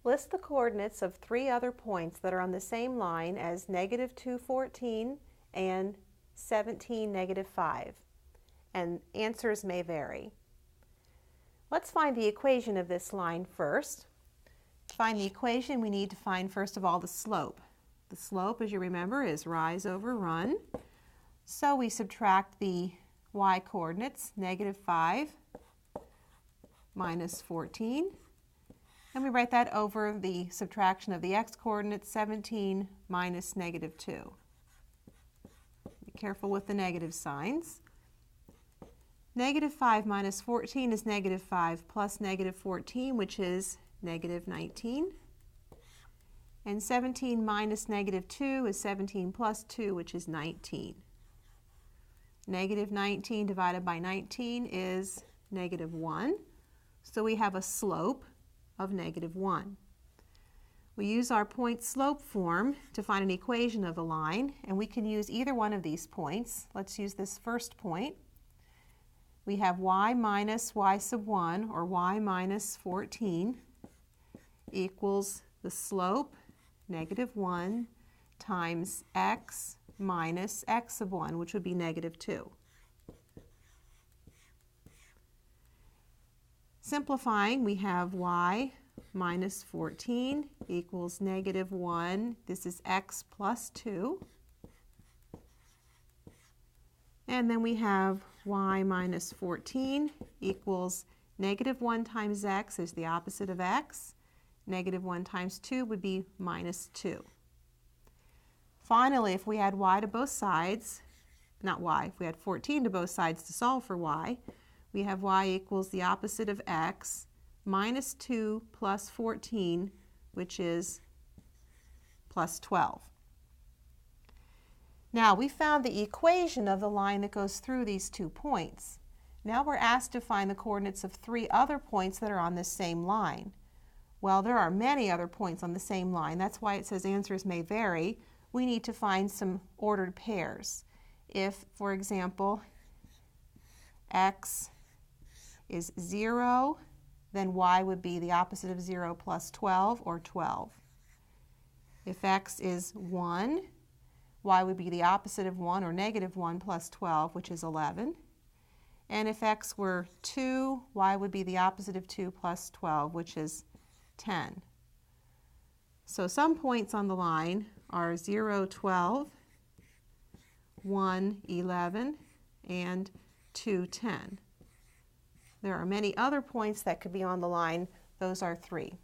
List the coordinates of 3 other points that are on the same line as -2, 14 and 17, -5. And answers may vary. Let's find the equation of this line first. To find the equation, we need to find first of all the slope. The slope, as you remember, is rise over run. So we subtract the y coordinates, -5 minus 14. And we write that over the subtraction of the x coordinates, 17 minus -2. Be careful with the negative signs. -5 minus 14 is -5 plus -14, which is -19. And 17 minus -2 is 17 plus 2, which is 19. -19 divided by 19 is -1. So we have a slope of -1. We use our point slope form to find an equation of the line, and we can use either one of these points. Let's use this first point. We have y minus y sub 1, or y minus 14, equals the slope, -1, times x minus x sub 1, which would be -2. Simplifying, we have y minus 14 equals -1. This is x plus 2. And then we have y minus 14 equals -1 times x is the opposite of x. -1 times 2 would be -2. Finally, if we add y to both sides, not y, if we add 14 to both sides to solve for y, we have y equals the opposite of x, -2 plus 14, which is plus 12. Now, we found the equation of the line that goes through these 2 points. Now we're asked to find the coordinates of 3 other points that are on this same line. Well, there are many other points on the same line. That's why it says answers may vary. We need to find some ordered pairs. If, for example, x is 0, then y would be the opposite of 0 plus 12, or 12. If x is 1, y would be the opposite of 1, or -1 plus 12, which is 11. And if x were 2, y would be the opposite of 2 plus 12, which is 10. So some points on the line are 0, 12, 1, 11, and 2, 10. There are many other points that could be on the line. Those are 3.